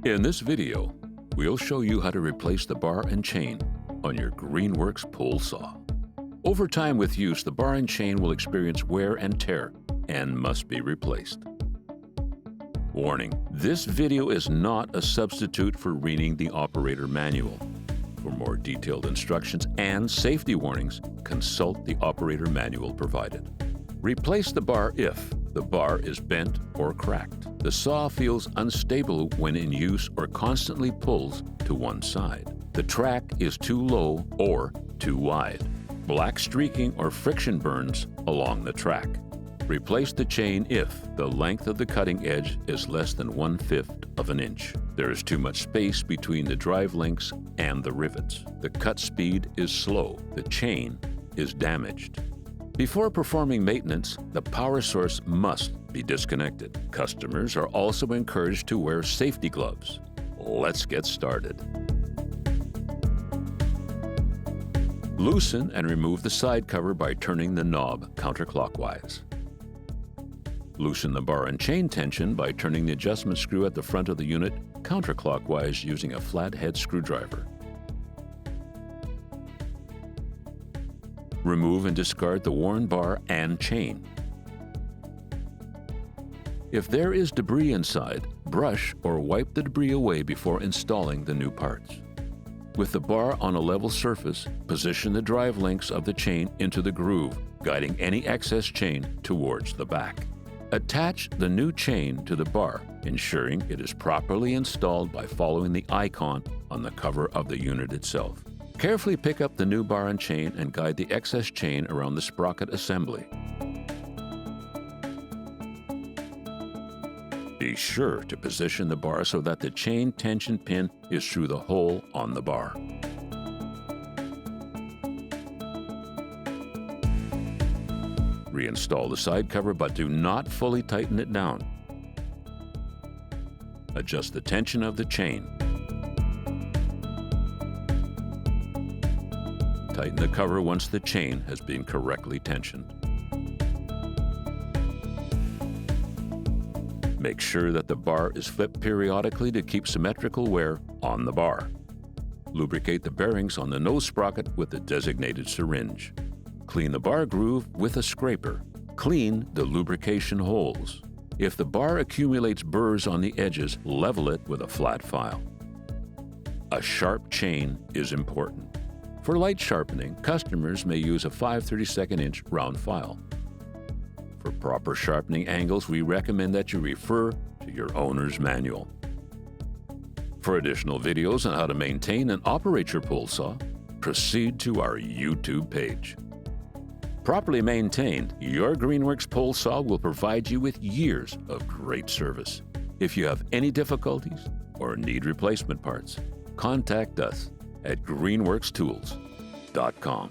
In this video, we'll show you how to replace the bar and chain on your GREENWORKS pole saw. Over time with use, the bar and chain will experience wear and tear and must be replaced. Warning: this video is not a substitute for reading the operator manual. For more detailed instructions and safety warnings, consult the operator manual provided. Replace the bar if the bar is bent or cracked. The saw feels unstable when in use or constantly pulls to one side. The track is too low or too wide. Black streaking or friction burns along the track. Replace the chain if the length of the cutting edge is less than 1/5 of an inch. There is too much space between the drive links and the rivets. The cut speed is slow. The chain is damaged. Before performing maintenance, the power source must be disconnected. Customers are also encouraged to wear safety gloves. Let's get started. Loosen and remove the side cover by turning the knob counterclockwise. Loosen the bar and chain tension by turning the adjustment screw at the front of the unit counterclockwise using a flathead screwdriver. Remove and discard the worn bar and chain. If there is debris inside, brush or wipe the debris away before installing the new parts. With the bar on a level surface, position the drive links of the chain into the groove, guiding any excess chain towards the back. Attach the new chain to the bar, ensuring it is properly installed by following the icon on the cover of the unit itself. Carefully pick up the new bar and chain and guide the excess chain around the sprocket assembly. Be sure to position the bar so that the chain tension pin is through the hole on the bar. Reinstall the side cover, but do not fully tighten it down. Adjust the tension of the chain. Tighten the cover once the chain has been correctly tensioned. Make sure that the bar is flipped periodically to keep symmetrical wear on the bar. Lubricate the bearings on the nose sprocket with the designated syringe. Clean the bar groove with a scraper. Clean the lubrication holes. If the bar accumulates burrs on the edges, level it with a flat file. A sharp chain is important. For light sharpening, customers may use a 5/32 inch round file. For proper sharpening angles, we recommend that you refer to your owner's manual. For additional videos on how to maintain and operate your pole saw, proceed to our YouTube page. Properly maintained, your GREENWORKS pole saw will provide you with years of great service. If you have any difficulties or need replacement parts, contact us at greenworkstools.com.